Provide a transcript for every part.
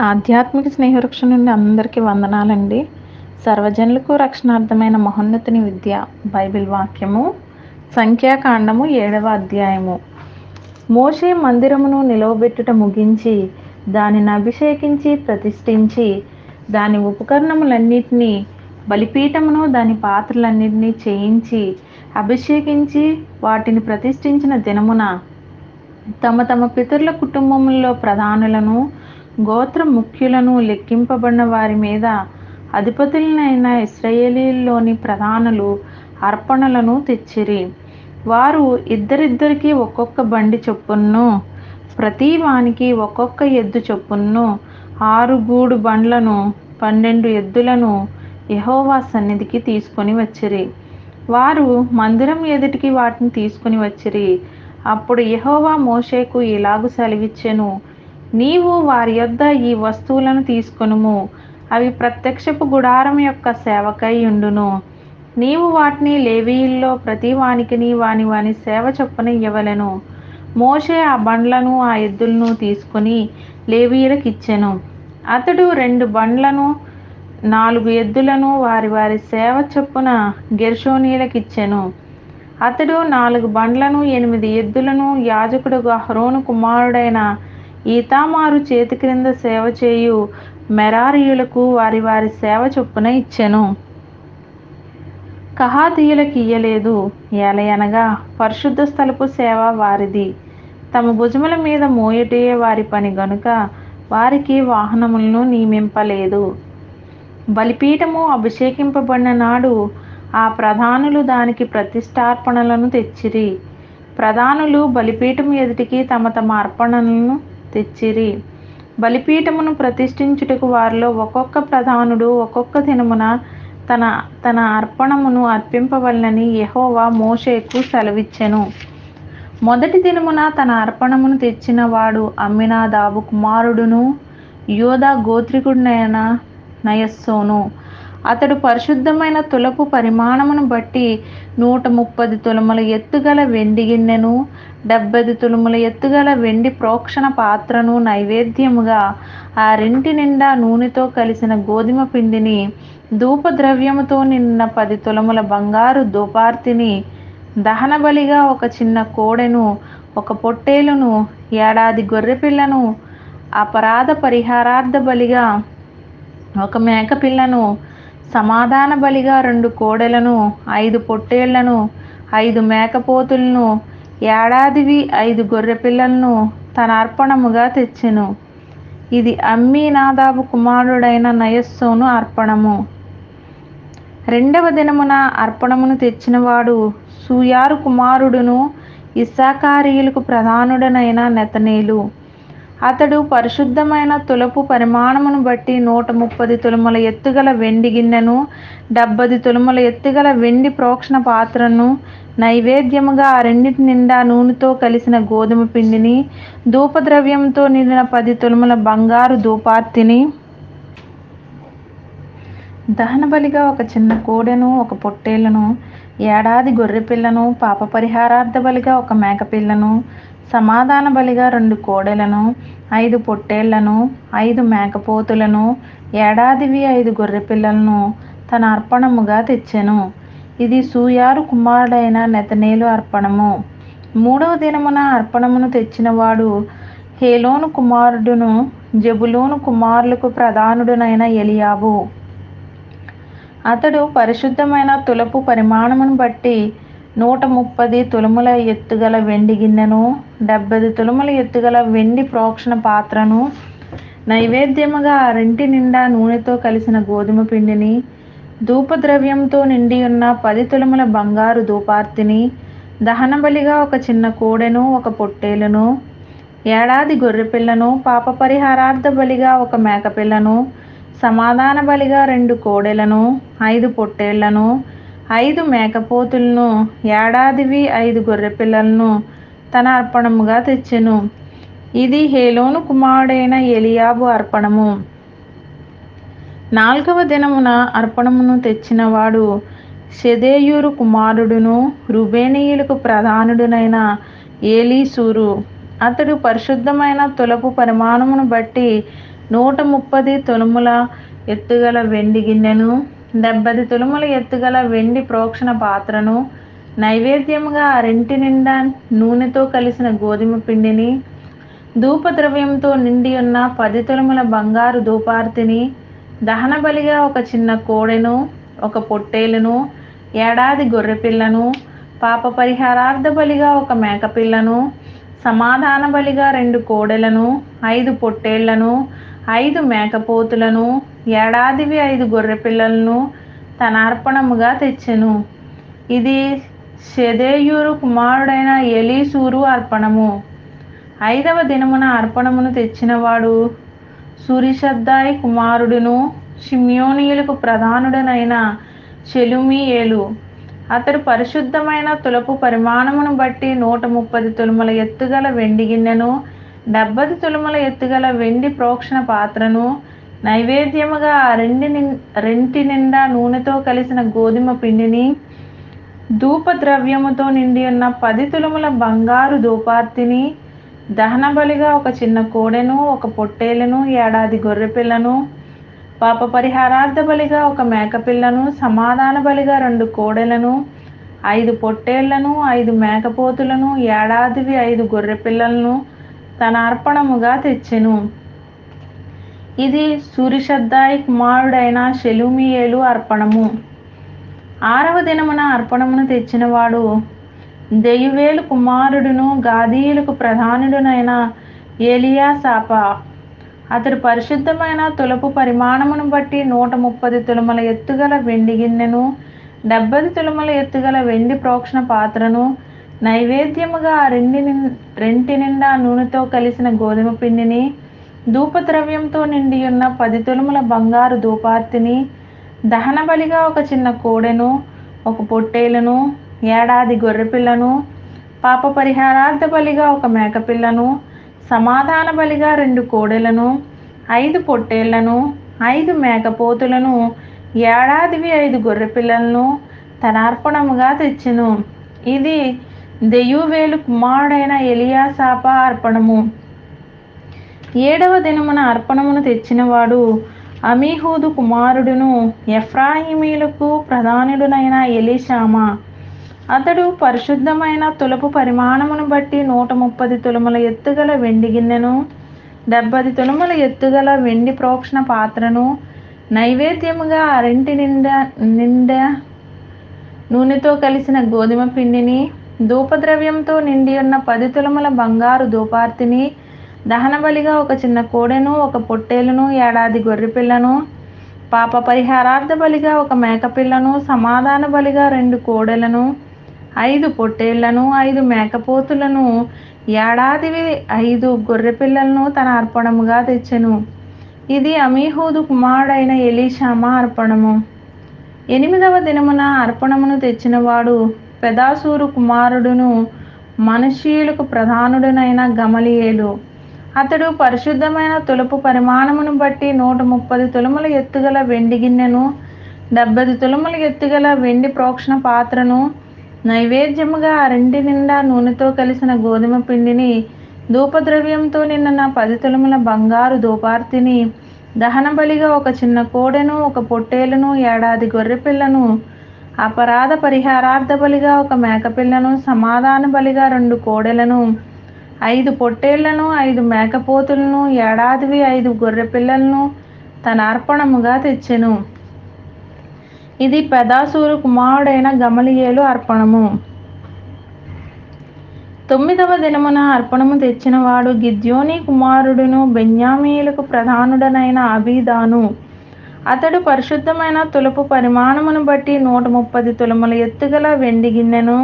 ఆధ్యాత్మిక స్నేహవృక్షం నుండి అందరికీ వందనాలండి. సర్వజనులకు రక్షణార్థమైన మహోన్నతుని విద్య. బైబిల్ వాక్యము సంఖ్యాకాండము 7వ అధ్యాయము. మోషే మందిరమును నిలవబెట్టుట ముగించి దానిని అభిషేకించి ప్రతిష్ఠించి దాని ఉపకరణములన్నిటినీ బలిపీఠమును దాని పాత్రలన్నిటినీ చేయించి అభిషేకించి వాటిని ప్రతిష్ఠించిన దినమున తమ తమ పితరుల కుటుంబములలో ప్రధానులను గోత్ర ముఖ్యులను లెక్కింపబడిన వారి మీద అధిపతులనైన ఇశ్రాయేలీయుల్లోని ప్రధానులు అర్పణలను తెచ్చిరి. వారు ఇద్దరిద్దరికి ఒక్కొక్క బండి చొప్పును ప్రతి వానికి ఒక్కొక్క ఎద్దు చొప్పును 6 గూడు బండ్లను 12 ఎద్దులను యెహోవా సన్నిధికి తీసుకొని వచ్చిరి. వారు మందిరం ఎదుటికి వాటిని తీసుకొని వచ్చిరి. అప్పుడు యెహోవా మోషేకు ఇలాగు సెలవిచ్చెను, నీవు వారి యొద్ద ఈ వస్తువులను తీసుకొనుము, అవి ప్రత్యక్షపు గుడారం యొక్క సేవకై ఉండును. నీవు వాటిని లేవీయుల్లో ప్రతి వానికిని వాని వాని సేవ చొప్పున ఇవ్వవలెను. మోషే ఆ బండ్లను ఆ ఎద్దులను తీసుకుని లేవీయులకు ఇచ్చెను. అతడు 2 బండ్లను 4 ఎద్దులను వారి వారి సేవ చొప్పున గెర్షోనీయులకు ఇచ్చెను. అతడు 4 బండ్లను 8 ఎద్దులను యాజకుడు అహరోను కుమారుడైన ఈతామారు చేతి క్రింద సేవ చేయు మెరారీయులకు వారి వారి సేవ చొప్పున ఇచ్చెను. కహాతీయులకు ఇయ్యలేదు. ఏలయనగా పరిశుద్ధ స్థలపు సేవ వారిది. తమ భుజముల మీద మోయుటే వారి పని గనుక వారికి వాహనములను నియమింపలేదు. బలిపీఠము అభిషేకింపబడిన నాడు ఆ ప్రధానులు దానికి ప్రతిష్ఠార్పణలను తెచ్చిరి. ప్రధానులు బలిపీఠము ఎదుటికి తమ తమ అర్పణలను తెచ్చిరి. బలిపీఠమును ప్రతిష్ఠించుటకు వారిలో ఒక్కొక్క ప్రధానుడు ఒక్కొక్క దినమున తన తన అర్పణమును అర్పింపవలెనని యెహోవా మోషేకు సెలవిచ్చెను. మొదటి దినమున తన అర్పణమును తెచ్చిన వాడు అమ్మినాదాబు కుమారుడును యూదా గోత్రికుడునైన నయస్సోను. అతడు పరిశుద్ధమైన తులపు పరిమాణమును బట్టి 130 తులముల ఎత్తుగల వెండి గిన్నెను 70 తులముల ఎత్తుగల వెండి ప్రోక్షణ పాత్రను నైవేద్యముగా ఆ రెంటి నిండా నూనెతో కలిసిన గోధుమ పిండిని ధూపద్రవ్యముతో నిన్న 10 తులముల బంగారు ధూపార్తిని దహన బలిగా ఒక చిన్న కోడెను 1 పొట్టేలును ఏడాది గొర్రెపిల్లను అపరాధ పరిహారార్థ బలిగా 1 మేకపిల్లను సమాధాన బలిగా 2 కోడెలను 5 పొట్టేళ్లను 5 మేకపోతులను ఏడాదివి 5 గొర్రెపిల్లలను తన అర్పణముగా తెచ్చెను. ఇది అమ్మీనాదాబు కుమారుడైన నయస్సోను అర్పణము. 2వ దినమున అర్పణమును తెచ్చినవాడు సూయారు కుమారుడును ఇస్సాకారీయులకు ప్రధానుడనైన నెతనేలు. అతడు పరిశుద్ధమైన తులపు పరిమాణమును బట్టి 130 తులముల ఎత్తుగల వెండి గిన్నెను 70 తులముల ఎత్తుగల వెండి ప్రోక్షణ పాత్రను నైవేద్యముగా ఆ రెండింటి నిండా నూనెతో కలిసిన గోధుమ పిండిని ధూపద్రవ్యంతో నిండిన 10 తులముల బంగారు ధూపార్తిని దహన బలిగా 1 చిన్న కోడెను 1 పొట్టేళ్లను ఏడాది గొర్రెపిల్లను పాప పరిహారార్థ బలిగా 1 మేకపిల్లను సమాధాన బలిగా 2 కోడెలను 5 పొట్టేళ్లను 5 మేకపోతులను ఏడాదివి 5 గొర్రెపిల్లలను తన అర్పణముగా తెచ్చెను. ఇది సూయారు కుమారుడైన నెతనేలు అర్పణము. 3వ దినమున అర్పణమును తెచ్చినవాడు హేలోను కుమారుడును జెబులూను కుమారులకు ప్రధానుడునైన ఎలియాబు. అతడు పరిశుద్ధమైన తులపు పరిమాణమును బట్టి 130 తులముల ఎత్తుగల వెండి గిన్నెను 70 తులముల ఎత్తుగల వెండి ప్రోక్షణ పాత్రను నైవేద్యముగా ఆ రెంటి నిండా నూనెతో కలిసిన గోధుమ పిండిని ధూపద్రవ్యంతో నిండి ఉన్న 10 తులముల బంగారు ధూపార్తిని దహన బలిగా 1 చిన్న కోడెను 1 పొట్టేలును ఏడాది గొర్రెపిల్లను పాప పరిహారార్థ బలిగా 1 మేకపిల్లను సమాధాన బలిగా 2 కోడెలను 5 పొట్టేళ్లను 5 మేకపోతులను ఏడాదివి 5 గొర్రెపిల్లలను తన అర్పణముగా తెచ్చెను. ఇది హేలోను కుమారుడైన ఎలియాబు అర్పణము. 4వ దినమున అర్పణమును తెచ్చినవాడు షెదేయూరు కుమారుడును రూబేనీయులకు ప్రధానుడునైన ఏలీసూరు. అతడు పరిశుద్ధమైన తులపు పరిమాణమును బట్టి 130 తులముల ఎత్తుగల వెండి గిన్నెను, 70 తులముల ఎత్తుగల వెండి ప్రోక్షణ పాత్రను, నైవేద్యముగా ఆ రెంటి నిండా నూనెతో కలిసిన గోధుమ పిండిని, ధూపద్రవ్యంతో నిండి ఉన్న 10 తులముల బంగారు ధూపార్తిని, దహన బలిగా ఒక చిన్న కోడెను, ఒక పొట్టేలును, ఏడాది గొర్రెపిల్లను, పాప పరిహారార్థ బలిగా ఒక మేకపిల్లను, సమాధాన బలిగా 2 కోడెలను, 5 పొట్టేళ్లను, 5 మేకపోతులను, ఏడాదివి 5 గొర్రెపిల్లలను తన అర్పణముగా తెచ్చెను. ఇది షెదేయూరు కుమారుడైన ఎలీసూరు అర్పణము. 5వ దినమున అర్పణమును తెచ్చినవాడు సూరిషద్దాయి కుమారుడును, షిమ్యోనీయులకు ప్రధానుడనైన షెలుమీయేలు. అతడు పరిశుద్ధమైన తులపు పరిమాణమును బట్టి 130 తులముల ఎత్తుగల వెండి గిన్నెను, 70 తులముల ఎత్తుగల వెండి ప్రోక్షణ పాత్రను, నైవేద్యముగా ఆ రెంటి నిండా నూనెతో కలిసిన గోధుమ పిండిని, ధూపద్రవ్యముతో నిండి ఉన్న 10 తులముల బంగారు ధూపార్తిని, దహన బలిగా ఒక చిన్న కోడెను, ఒక పొట్టేలును, ఏడాది గొర్రెపిల్లను, పాప పరిహారార్థ బలిగా ఒక మేకపిల్లను, సమాధాన బలిగా 2 కోడెలను, 5 పొట్టేళ్లను, 5 మేకపోతులను, ఏడాదివి 5 గొర్రెపిల్లలను తన అర్పణముగా తెచ్చెను. ఇది సూరిషద్దాయి కుమారుడైన షెలుమీయేలు అర్పణము. 6వ దినమున అర్పణమును తెచ్చినవాడు దెయువేలు కుమారుడును, గాదీయులకు ప్రధానుడునైన ఎలియాసాపా. అతడు పరిశుద్ధమైన తులపు పరిమాణమును బట్టి 130 తులముల ఎత్తుగల వెండి గిన్నెను, 70 తులముల ఎత్తుగల వెండి ప్రోక్షణ పాత్రను, నైవేద్యముగా ఆ రెంటి నిండా నూనెతో కలిసిన గోధుమ పిండిని, ధూపద్రవ్యంతో నిండి ఉన్న 10 తులముల బంగారు ధూపార్తిని, దహన బలిగా ఒక చిన్న కోడెను, ఒక పొట్టేలును, ఏడాది గొర్రెపిల్లను, పాప పరిహారార్థ బలిగా ఒక మేకపిల్లను, సమాధాన బలిగా 2 కోడెలను, 5 పొట్టేళ్లను, 5 మేకపోతులను, ఏడాదివి 5 గొర్రెపిల్లలను తన అర్పణముగా తెచ్చెను. ఇది దెయువేలు కుమారుడైన ఎలియాసాపా అర్పణము. 7వ దినమున అర్పణమును తెచ్చినవాడు అమీహూదు కుమారుడును, ఎఫ్రాయిమీలకు ప్రధానుడునైన ఎలీషామా. అతడు పరిశుద్ధమైన తులపు పరిమాణమును బట్టి 130 తులముల ఎత్తుగల వెండి గిన్నెను, 70 తులముల ఎత్తుగల వెండి ప్రోక్షణ పాత్రను, నైవేద్యముగా ఆ రెంటి నిండా నూనెతో కలిసిన గోధుమ పిండిని, ధూపద్రవ్యంతో నిండి ఉన్న 10 తులముల బంగారు ధూపార్తిని, దహన బలిగా ఒక చిన్న కోడెను, ఒక పొట్టేలును, ఏడాది గొర్రెపిల్లను, పాప పరిహారార్థ బలిగా ఒక మేకపిల్లను, సమాధాన బలిగా 2 కోడెలను, 5 పొట్టేళ్లను, 5 మేకపోతులను, ఏడాదివి 5 గొర్రెపిల్లలను తన అర్పణముగా తెచ్చెను. ఇది అమీహూదు కుమారుడైన ఎలీషామా అర్పణము. 8వ దినమున అర్పణమును తెచ్చినవాడు పెదాసూరు కుమారుడును, మనష్షీయులకు ప్రధానుడునైన గమలీయేలు. అతడు పరిశుద్ధమైన తులపు పరిమాణమును బట్టి 130 తులముల ఎత్తుగల వెండి గిన్నెను, 70 తులముల ఎత్తుగల వెండి ప్రోక్షణ పాత్రను, నైవేద్యముగా ఆ రెంటి నిండా నూనెతో కలిసిన గోధుమ పిండిని, ధూపద్రవ్యంతో నిండిన 10 తులముల బంగారు ధూపార్తిని, దహన బలిగా ఒక చిన్న కోడెను, ఒక పొట్టేలును, ఏడాది గొర్రెపిల్లను, అపరాధ పరిహారార్థ బలిగా ఒక మేకపిల్లను, సమాధాన బలిగా 2 కోడెలను, 5 పొట్టేళ్లను, 5 మేకపోతులను, ఏడాదివి 5 గొర్రెపిల్లలను తన అర్పణముగా తెచ్చెను. ఇది పెదాసూరు కుమారుడైన గమలీయేలు అర్పణము. 9వ దినమున అర్పణము తెచ్చినవాడు గిద్యోనీ కుమారుడును, బెన్యామీయులకు ప్రధానుడనైన అబీదాను. అతడు పరిశుద్ధమైన తులపు పరిమాణమును బట్టి 130 తులముల ఎత్తుగల వెండి గిన్నెను,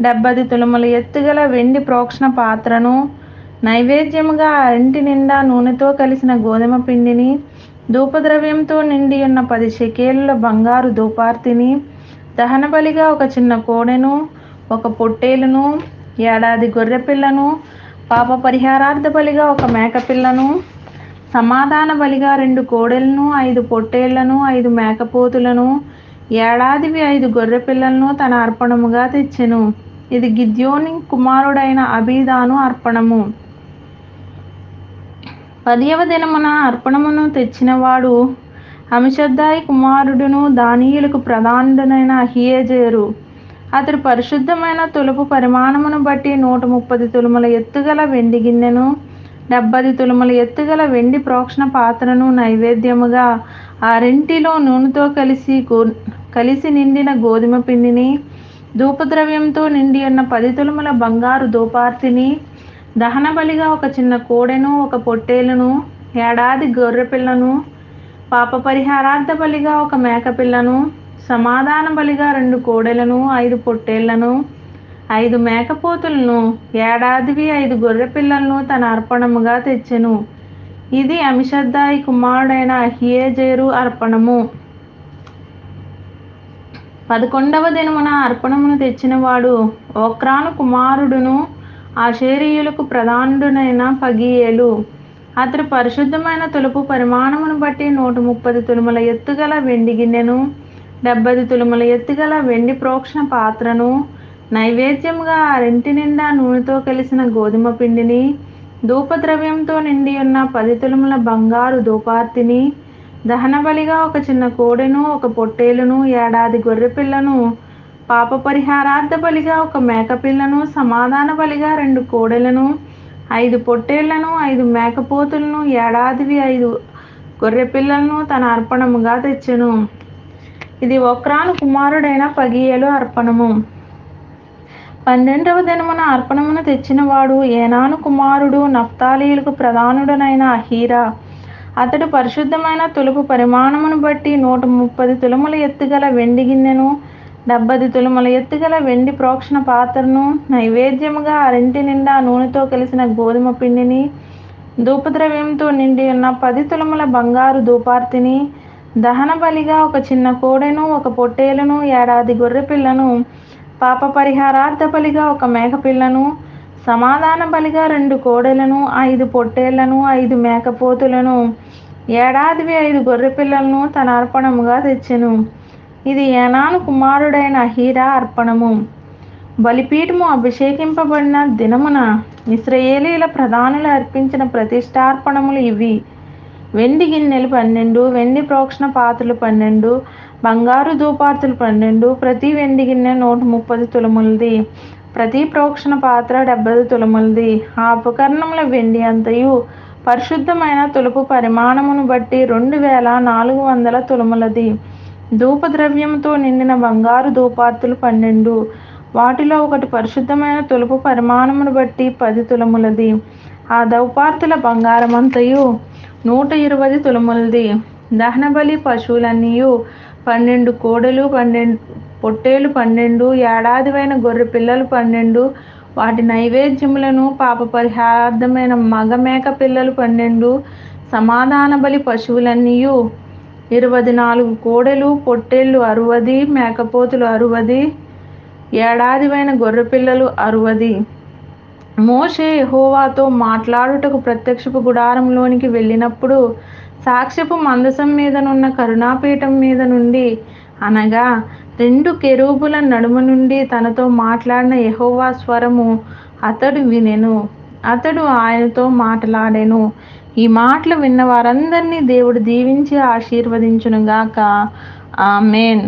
70 తులముల ఎత్తుగల వెండి ప్రోక్షణ పాత్రను, నైవేద్యముగా ఆ రెంటి నిండా నూనెతో కలిసిన గోధుమ పిండిని, ధూపద్రవ్యంతో నిండి ఉన్న 10 షెకేలుల బంగారు ధూపార్తిని, దహన బలిగా ఒక చిన్న కోడెను, ఒక పొట్టేలును, ఏడాది గొర్రెపిల్లను, పాప పరిహారార్థ బలిగా ఒక మేకపిల్లను, సమాధాన బలిగా 2 కోడెలను, 5 పొట్టేళ్లను, 5 మేకపోతులను, ఏడాదివి 5 గొర్రెపిల్లలను తన అర్పణముగా తెచ్చెను. ఇది గిద్యోనీ కుమారుడైన అబీదాను అర్పణము. 10వ దినమున అర్పణమును తెచ్చినవాడు అమిషద్దాయి కుమారుడును దానియేలుకు ప్రధానుడనైన అహీయెజెరు. అతడు పరిశుద్ధమైన తులపు పరిమాణమును బట్టి 130 తులముల ఎత్తుగల వెండి గిన్నెను, 70 తులముల ఎత్తుగల వెండి ప్రోక్షణ పాత్రను నైవేద్యముగా, ఆ రెంటిలో నూనెతో కలిసి నిండిన గోధుమ పిండిని, ధూపద్రవ్యంతో నిండి ఉన్న 10 తులముల బంగారు ధూపార్తిని, దహన బలిగా ఒక చిన్న కోడెను, ఒక పొట్టేలును, ఏడాది గొర్రెపిల్లను, పాప పరిహారార్థ బలిగా ఒక మేకపిల్లను, సమాధాన బలిగా 2 కోడెలను, 5 పొట్టేళ్లను, 5 మేకపోతులను, ఏడాదివి 5 గొర్రెపిల్లలను తన అర్పణముగా తెచ్చెను. ఇది అమిషద్దాయి కుమారుడైన అహీయెజెరు అర్పణము. 11వ దినమున అర్పణమును తెచ్చినవాడు ఓక్రాను కుమారుడును ఆషేరీయులకు ప్రధానుడునైన పగీయేలు. అతడు పరిశుద్ధమైన తులపు పరిమాణమును బట్టి 130 తులముల ఎత్తుగల వెండి గిన్నెను, 70 తులముల ఎత్తుగల వెండి ప్రోక్షణ పాత్రను, నైవేద్యముగా ఆ రెంటి నిండా నూనెతో కలిసిన గోధుమ పిండిని, ధూపద్రవ్యంతో నిండి ఉన్న 10 తులముల బంగారు ధూపార్తిని, దహన బలిగా ఒక చిన్న కోడెను, ఒక పొట్టేలును, ఏడాది గొర్రెపిల్లను, పాప పరిహారార్థ బలిగా ఒక మేకపిల్లను, సమాధాన బలిగా 2 కోడెలను, 5 పొట్టేళ్లను, 5 మేకపోతులను, ఏడాదివి 5 గొర్రెపిల్లలను తన అర్పణముగా తెచ్చెను. ఇది ఒక్రాను కుమారుడైన పగీయేలు అర్పణము. 12వ దినమున అర్పణమును తెచ్చినవాడు ఏనాను కుమారుడు నఫ్తాలీయులకు ప్రధానుడనైన అహీరా. అతడు పరిశుద్ధమైన తులపు పరిమాణమును బట్టి 130 తులముల ఎత్తుగల వెండి గిన్నెను, 70 తులముల ఎత్తుగల వెండి ప్రోక్షణ పాత్రను, నైవేద్యముగా ఆ రెంటి నిండా నూనెతో కలిసిన గోధుమ పిండిని, ధూపద్రవ్యంతో నిండి ఉన్న 10 తులముల బంగారు ధూపార్తిని, దహన బలిగా ఒక చిన్న కోడెను, ఒక పొట్టేలును, ఏడాది గొర్రెపిల్లను, పాప పరిహారార్థ బలిగా ఒక మేకపిల్లను, సమాధాన బలిగా 2 కోడెలను, 5 పొట్టేళ్లను, 5 మేకపోతులను, ఏడాదివి 5 గొర్రెపిల్లలను తన అర్పణముగా తెచ్చెను. ఇది ఏనాను కుమారుడైన అహీరా అర్పణము. బలిపీఠము అభిషేకింపబడిన దినమున ఇశ్రాయేలీయుల ప్రధానులు అర్పించిన ప్రతిష్ఠార్పణములు ఇవి: వెండి గిన్నెలు 12, వెండి ప్రోక్షణ పాత్రలు 12, బంగారు ధూపార్తులు 12, ప్రతి వెండి గిన్నె 130 తులములది, ప్రతి ప్రోక్షణ పాత్ర 70 తులములది. ఆ ఉపకరణముల వెండి అంతయు పరిశుద్ధమైన తులపు పరిమాణమును బట్టి 2400 తులములది. ధూపద్రవ్యముతో నిండిన బంగారు ధూపార్తులు 12, వాటిలో ఒకటి పరిశుద్ధమైన తులపు పరిమాణమును బట్టి 10 తులములది. ఆ ధూపార్తుల బంగారమంతయు 120 తులములది. దహనబలి పశువులన్నీయు 12 కోడెలు, 12 పొట్టేలు 12, ఏడాదివైన గొర్రె పిల్లలు 12, వాటి నైవేద్యములను, పాప పరిహారార్థమైన మగ మేక పిల్లలు 12, సమాధాన బలి పశువులన్నీయు 24 కోడెలు, పొట్టేళ్ళు 60, మేకపోతులు 60, ఏడాదివైన గొర్రె పిల్లలు 60. మోషే యెహోవాతో మాట్లాడుటకు ప్రత్యక్షపు గుడారంలోనికి వెళ్ళినప్పుడు సాక్ష్యపు మందసం మీదనున్న కరుణాపీఠం మీద నుండి, అనగా 2 కెరూబుల నడుమ నుండి తనతో మాట్లాడిన యెహోవా స్వరము అతడు వినెను. అతడు ఆయనతో మాట్లాడెను. ఈ మాటలు విన్న వారందరినీ దేవుడు దీవించి ఆశీర్వదించునుగాక. ఆమేన్.